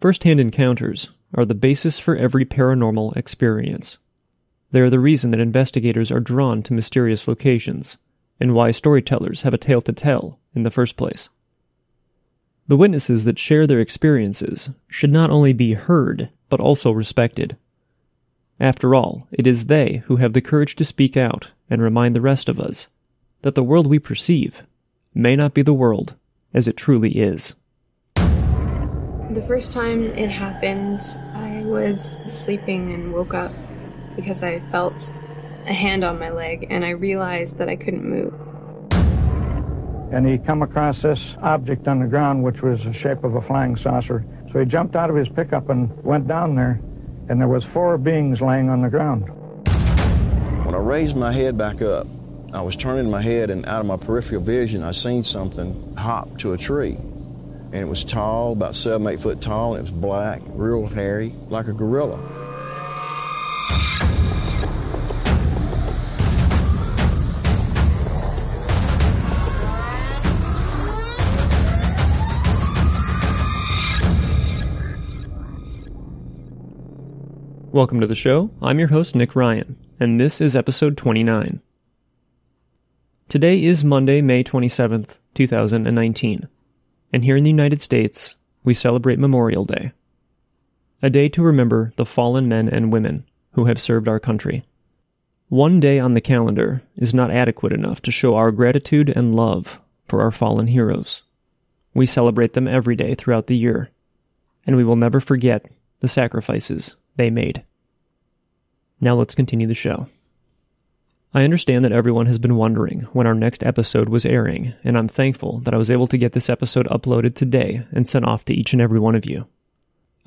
First-hand encounters are the basis for every paranormal experience. They are the reason that investigators are drawn to mysterious locations, and why storytellers have a tale to tell in the first place. The witnesses that share their experiences should not only be heard, but also respected. After all, it is they who have the courage to speak out and remind the rest of us that the world we perceive may not be the world as it truly is. The first time it happened, I was sleeping and woke up because I felt a hand on my leg and I realized that I couldn't move. And he come across this object on the ground which was the shape of a flying saucer. So he jumped out of his pickup and went down there, and there was 4 beings laying on the ground. When I raised my head back up, I was turning my head, and out of my peripheral vision I seen something hop to a tree. And it was tall, about 7-8 foot tall, and it was black, real hairy, like a gorilla. Welcome to the show. I'm your host, Nick Ryan, and this is episode 29. Today is Monday, May 27th, 2019, and here in the United States, we celebrate Memorial Day, a day to remember the fallen men and women who have served our country. One day on the calendar is not adequate enough to show our gratitude and love for our fallen heroes. We celebrate them every day throughout the year, and we will never forget the sacrifices they made. Now let's continue the show. I understand that everyone has been wondering when our next episode was airing, and I'm thankful that I was able to get this episode uploaded today and sent off to each and every one of you.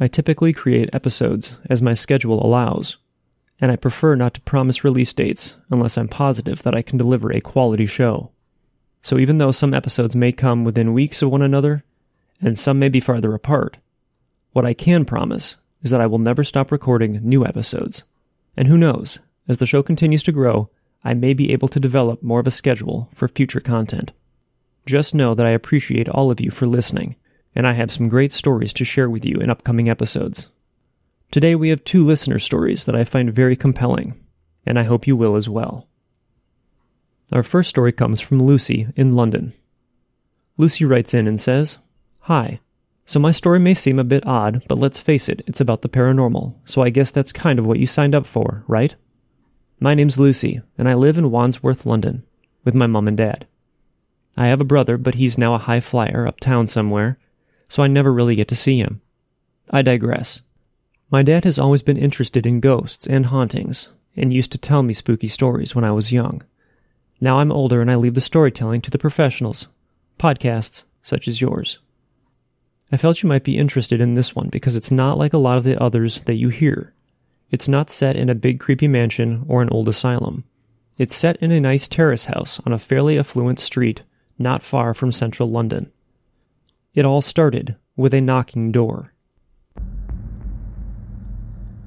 I typically create episodes as my schedule allows, and I prefer not to promise release dates unless I'm positive that I can deliver a quality show. So even though some episodes may come within weeks of one another, and some may be farther apart, what I can promise is that I will never stop recording new episodes. And who knows, as the show continues to grow, I may be able to develop more of a schedule for future content. Just know that I appreciate all of you for listening, and I have some great stories to share with you in upcoming episodes. Today we have 2 listener stories that I find very compelling, and I hope you will as well. Our first story comes from Lucy in London. Lucy writes in and says, "Hi. So my story may seem a bit odd, but let's face it, it's about the paranormal, so I guess that's kind of what you signed up for, right? My name's Lucy, and I live in Wandsworth, London, with my mom and dad. I have a brother, but he's now a high flyer uptown somewhere, so I never really get to see him. I digress. My dad has always been interested in ghosts and hauntings, and used to tell me spooky stories when I was young. Now I'm older and I leave the storytelling to the professionals, podcasts such as yours. I felt you might be interested in this one because it's not like a lot of the others that you hear. It's not set in a big creepy mansion or an old asylum. It's set in a nice terrace house on a fairly affluent street not far from central London. It all started with a knocking door.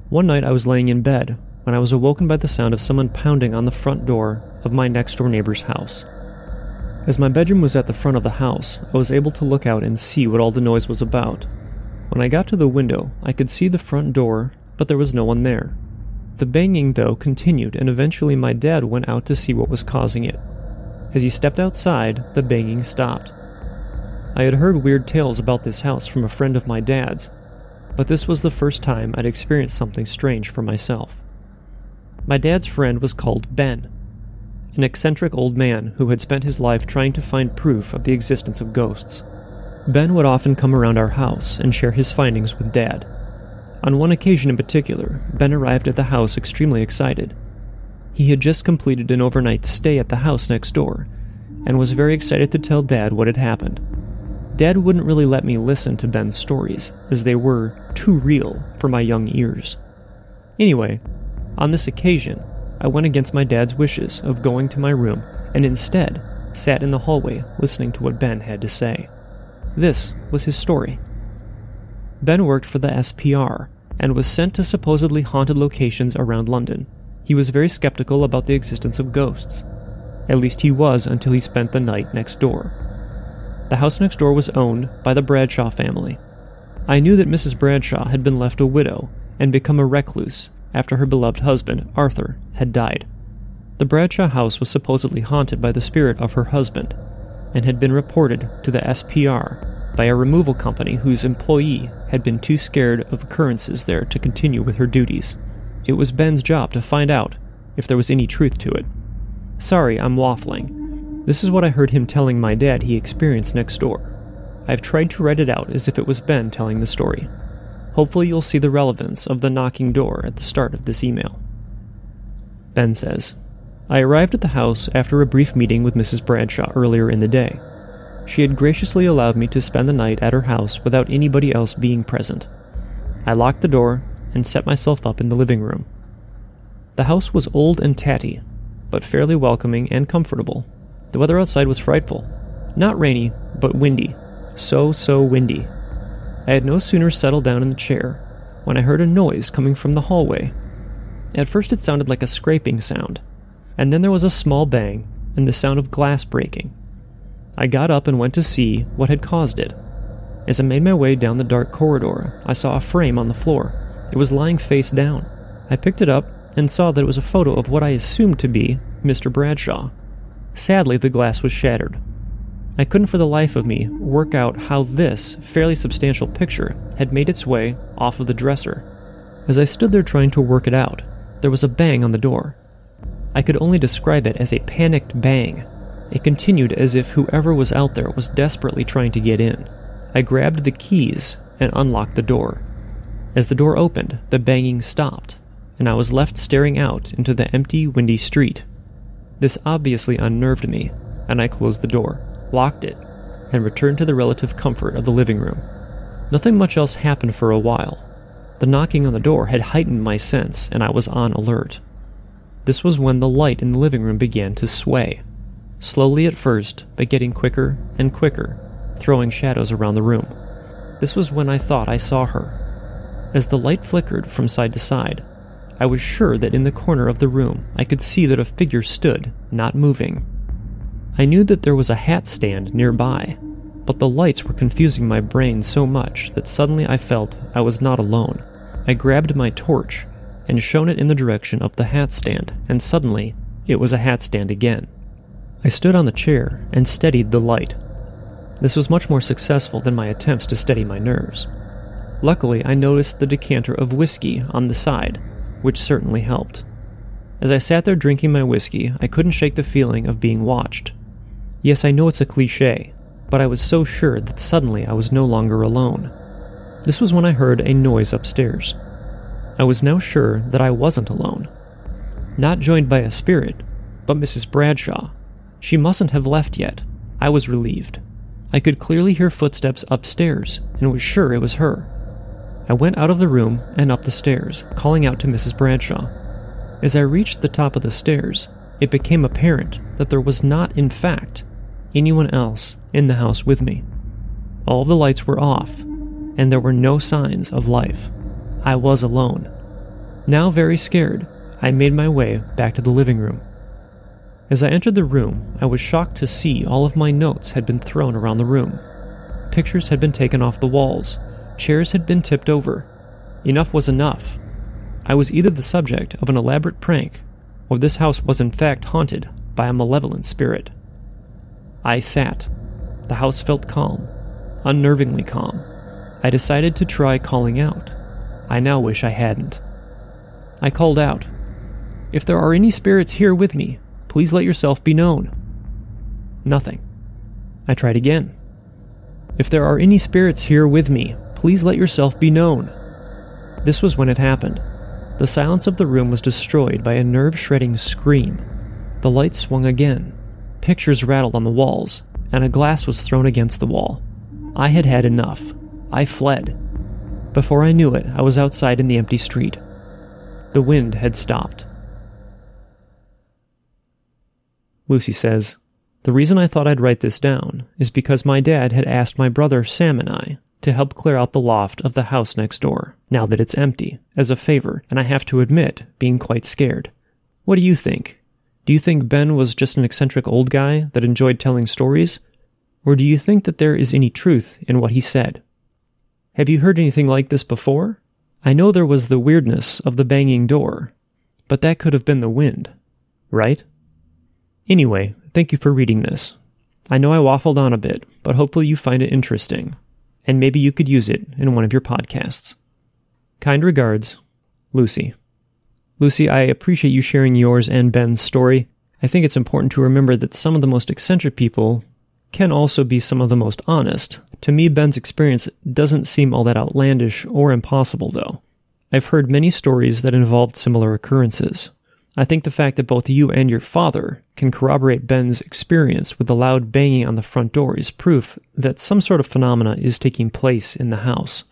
One night I was laying in bed when I was awoken by the sound of someone pounding on the front door of my next-door neighbor's house. As my bedroom was at the front of the house, I was able to look out and see what all the noise was about. When I got to the window, I could see the front door, but there was no one there. The banging, though, continued, and eventually my dad went out to see what was causing it. As he stepped outside, the banging stopped. I had heard weird tales about this house from a friend of my dad's, but this was the first time I'd experienced something strange for myself. My dad's friend was called Ben, an eccentric old man who had spent his life trying to find proof of the existence of ghosts. Ben would often come around our house and share his findings with Dad. On one occasion in particular, Ben arrived at the house extremely excited. He had just completed an overnight stay at the house next door, and was very excited to tell Dad what had happened. Dad wouldn't really let me listen to Ben's stories, as they were too real for my young ears. Anyway, on this occasion, I went against my dad's wishes of going to my room and instead sat in the hallway listening to what Ben had to say. This was his story. Ben worked for the SPR and was sent to supposedly haunted locations around London. He was very skeptical about the existence of ghosts. At least he was until he spent the night next door. The house next door was owned by the Bradshaw family. I knew that Mrs. Bradshaw had been left a widow and become a recluse after her beloved husband, Arthur, had died. The Bradshaw house was supposedly haunted by the spirit of her husband and had been reported to the SPR by a removal company whose employee had been too scared of occurrences there to continue with her duties. It was Ben's job to find out if there was any truth to it. Sorry, I'm waffling. This is what I heard him telling my dad he experienced next door. I've tried to write it out as if it was Ben telling the story. Hopefully you'll see the relevance of the knocking door at the start of this email. Ben says, I arrived at the house after a brief meeting with Mrs. Bradshaw earlier in the day. She had graciously allowed me to spend the night at her house without anybody else being present. I locked the door and set myself up in the living room. The house was old and tatty, but fairly welcoming and comfortable. The weather outside was frightful. Not rainy, but windy. So windy. I had no sooner settled down in the chair when I heard a noise coming from the hallway. At first it sounded like a scraping sound, and then there was a small bang and the sound of glass breaking. I got up and went to see what had caused it. As I made my way down the dark corridor, I saw a frame on the floor. It was lying face down. I picked it up and saw that it was a photo of what I assumed to be Mr. Bradshaw. Sadly, the glass was shattered. I couldn't for the life of me work out how this fairly substantial picture had made its way off of the dresser. As I stood there trying to work it out, there was a bang on the door. I could only describe it as a panicked bang. It continued as if whoever was out there was desperately trying to get in. I grabbed the keys and unlocked the door. As the door opened, the banging stopped, and I was left staring out into the empty, windy street. This obviously unnerved me, and I closed the door, locked it, and returned to the relative comfort of the living room. Nothing much else happened for a while. The knocking on the door had heightened my sense, and I was on alert. This was when the light in the living room began to sway, slowly at first, but getting quicker and quicker, throwing shadows around the room. This was when I thought I saw her. As the light flickered from side to side, I was sure that in the corner of the room I could see that a figure stood, not moving. I knew that there was a hat stand nearby, but the lights were confusing my brain so much that suddenly I felt I was not alone. I grabbed my torch and shone it in the direction of the hat stand, and suddenly it was a hat stand again. I stood on the chair and steadied the light. This was much more successful than my attempts to steady my nerves. Luckily, I noticed the decanter of whiskey on the side, which certainly helped. As I sat there drinking my whiskey, I couldn't shake the feeling of being watched. Yes, I know it's a cliché, but I was so sure that suddenly I was no longer alone. This was when I heard a noise upstairs. I was now sure that I wasn't alone. Not joined by a spirit, but Mrs. Bradshaw. She mustn't have left yet. I was relieved. I could clearly hear footsteps upstairs, and was sure it was her. I went out of the room and up the stairs, calling out to Mrs. Bradshaw. As I reached the top of the stairs, it became apparent that there was not, in fact, anyone else in the house with me. All the lights were off, and there were no signs of life. I was alone. Now very scared, I made my way back to the living room. As I entered the room, I was shocked to see all of my notes had been thrown around the room. Pictures had been taken off the walls. Chairs had been tipped over. Enough was enough. I was either the subject of an elaborate prank, or this house was in fact haunted by a malevolent spirit. I sat. The house felt calm, unnervingly calm. I decided to try calling out. I now wish I hadn't. I called out, "If there are any spirits here with me, please let yourself be known." Nothing. I tried again. "If there are any spirits here with me, please let yourself be known." This was when it happened. The silence of the room was destroyed by a nerve-shredding scream. The light swung again. Pictures rattled on the walls, and a glass was thrown against the wall. I had had enough. I fled. Before I knew it, I was outside in the empty street. The wind had stopped. Lucy says, "The reason I thought I'd write this down is because my dad had asked my brother Sam and I to help clear out the loft of the house next door, now that it's empty, as a favor, and I have to admit, being quite scared. What do you think? Do you think Ben was just an eccentric old guy that enjoyed telling stories? Or do you think that there is any truth in what he said?" Have you heard anything like this before? I know there was the weirdness of the banging door, but that could have been the wind, right? Anyway, thank you for reading this. I know I waffled on a bit, but hopefully you find it interesting, and maybe you could use it in one of your podcasts. Kind regards, Lucy. Lucy, I appreciate you sharing yours and Ben's story. I think it's important to remember that some of the most eccentric people can also be some of the most honest. To me, Ben's experience doesn't seem all that outlandish or impossible, though. I've heard many stories that involved similar occurrences. I think the fact that both you and your father can corroborate Ben's experience with the loud banging on the front door is proof that some sort of phenomena is taking place in the house.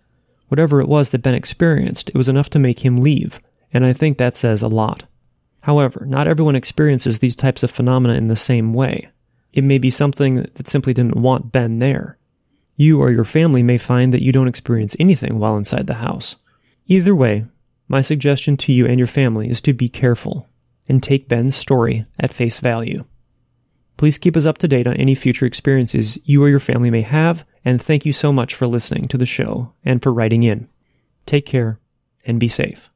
Whatever it was that Ben experienced, it was enough to make him leave, and I think that says a lot. However, not everyone experiences these types of phenomena in the same way. It may be something that simply didn't want Ben there. You or your family may find that you don't experience anything while inside the house. Either way, my suggestion to you and your family is to be careful and take Ben's story at face value. Please keep us up to date on any future experiences you or your family may have, and thank you so much for listening to the show and for writing in. Take care and be safe.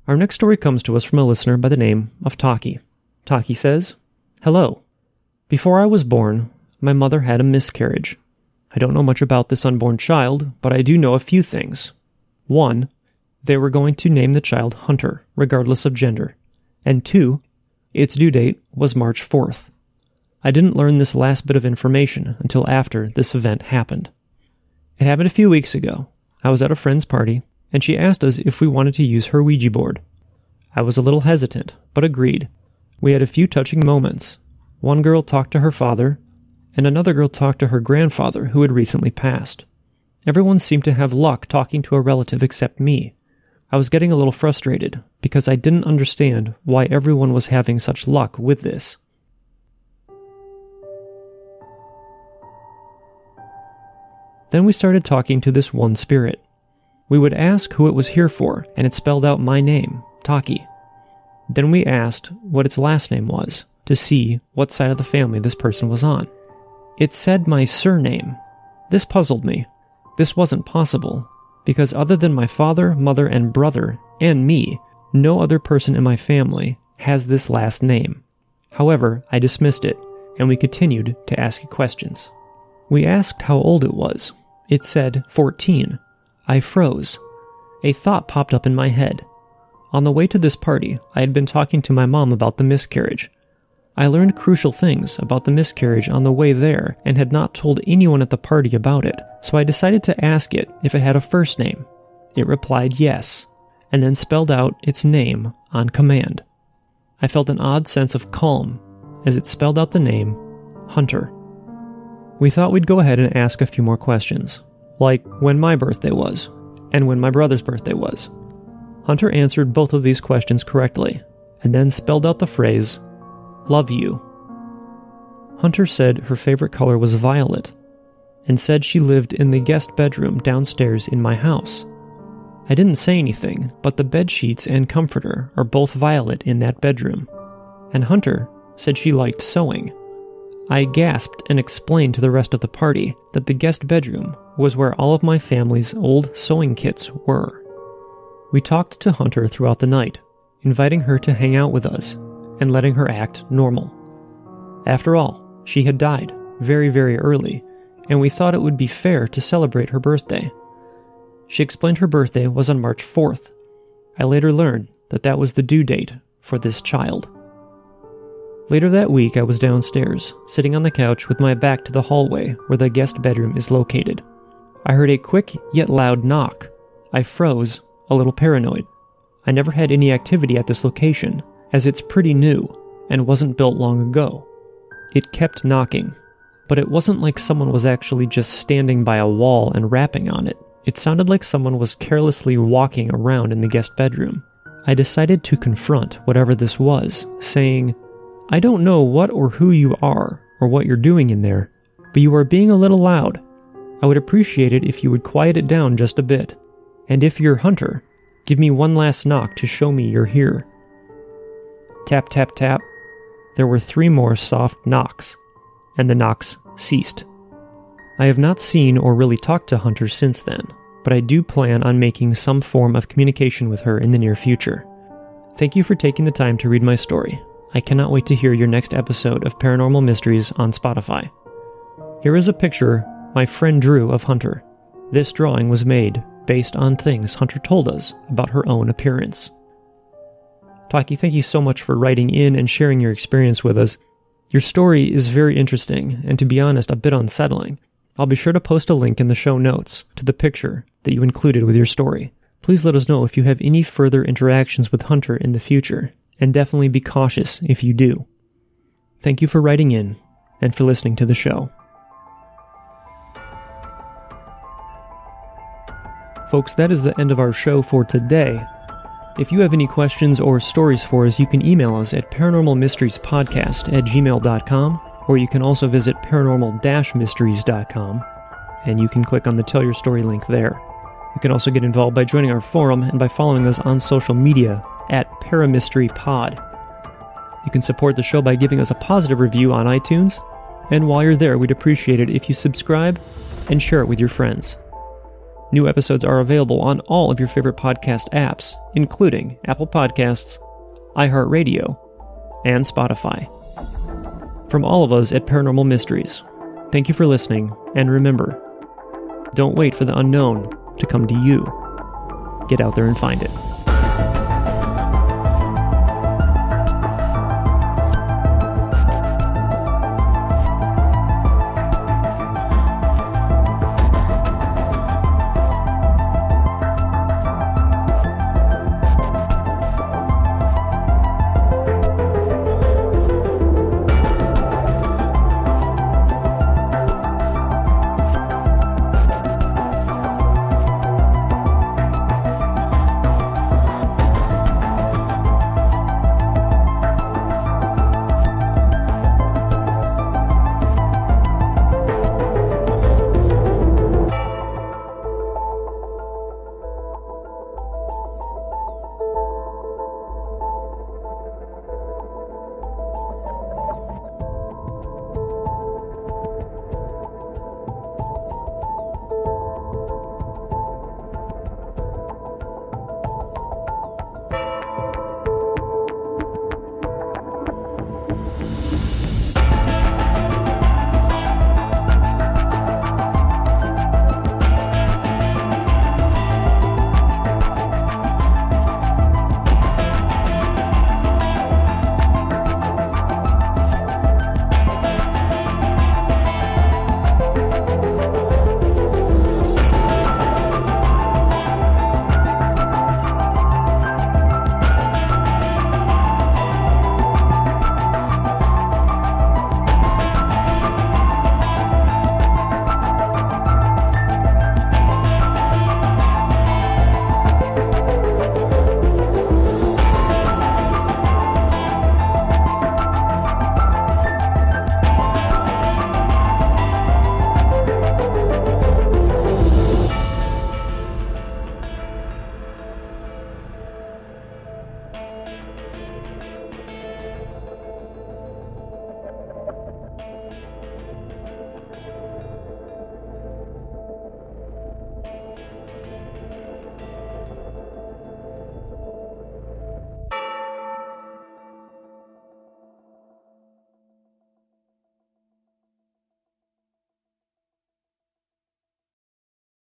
Our next story comes to us from a listener by the name of Taki. Taki says, "Hello. Before I was born, my mother had a miscarriage. I don't know much about this unborn child, but I do know a few things. 1, they were going to name the child Hunter, regardless of gender. And 2, its due date was March 4th. I didn't learn this last bit of information until after this event happened. It happened a few weeks ago. I was at a friend's party, and she asked us if we wanted to use her Ouija board. I was a little hesitant, but agreed. We had a few touching moments. One girl talked to her father, and another girl talked to her grandfather who had recently passed. Everyone seemed to have luck talking to a relative except me. I was getting a little frustrated because I didn't understand why everyone was having such luck with this. Then we started talking to this one spirit. We would ask who it was here for, and it spelled out my name, Taki. Then we asked what its last name was, to see what side of the family this person was on. It said my surname. This puzzled me. This wasn't possible, because other than my father, mother, and brother, and me, no other person in my family has this last name. However, I dismissed it, and we continued to ask it questions. We asked how old it was. It said 14. I froze. A thought popped up in my head. On the way to this party, I had been talking to my mom about the miscarriage. I learned crucial things about the miscarriage on the way there and had not told anyone at the party about it, so I decided to ask it if it had a first name. It replied yes, and then spelled out its name on command. I felt an odd sense of calm as it spelled out the name Hunter. We thought we'd go ahead and ask a few more questions, like when my birthday was, and when my brother's birthday was. Hunter answered both of these questions correctly, and then spelled out the phrase, "Love you." Hunter said her favorite color was violet, and said she lived in the guest bedroom downstairs in my house. I didn't say anything, but the bed sheets and comforter are both violet in that bedroom, and Hunter said she liked sewing. I gasped and explained to the rest of the party that the guest bedroom was where all of my family's old sewing kits were. We talked to Hunter throughout the night, inviting her to hang out with us and letting her act normal. After all, she had died very, very early, and we thought it would be fair to celebrate her birthday. She explained her birthday was on March 4th. I later learned that that was the due date for this child. Later that week, I was downstairs, sitting on the couch with my back to the hallway where the guest bedroom is located. I heard a quick yet loud knock. I froze, a little paranoid. I never had any activity at this location, as it's pretty new and wasn't built long ago. It kept knocking, but it wasn't like someone was actually just standing by a wall and rapping on it. It sounded like someone was carelessly walking around in the guest bedroom. I decided to confront whatever this was, saying, "I don't know what or who you are or what you're doing in there, but you are being a little loud. I would appreciate it if you would quiet it down just a bit. And if you're Hunter, give me one last knock to show me you're here." Tap, tap, tap. There were 3 more soft knocks, and the knocks ceased. I have not seen or really talked to Hunter since then, but I do plan on making some form of communication with her in the near future. Thank you for taking the time to read my story. I cannot wait to hear your next episode of Paranormal Mysteries on Spotify. Here is a picture my friend drew of Hunter. This drawing was made based on things Hunter told us about her own appearance. Taki, thank you so much for writing in and sharing your experience with us. Your story is very interesting, and to be honest, a bit unsettling. I'll be sure to post a link in the show notes to the picture that you included with your story. Please let us know if you have any further interactions with Hunter in the future, and definitely be cautious if you do. Thank you for writing in, and for listening to the show. Folks, that is the end of our show for today. If you have any questions or stories for us, you can email us at paranormalmysteriespodcast@gmail.com, or you can also visit paranormal-mysteries.com, and you can click on the Tell Your Story link there. You can also get involved by joining our forum and by following us on social media at paramysterypod. You can support the show by giving us a positive review on iTunes, and while you're there, we'd appreciate it if you subscribe and share it with your friends. New episodes are available on all of your favorite podcast apps, including Apple Podcasts, iHeartRadio, and Spotify. From all of us at Paranormal Mysteries, thank you for listening, and remember, don't wait for the unknown to come to you. Get out there and find it.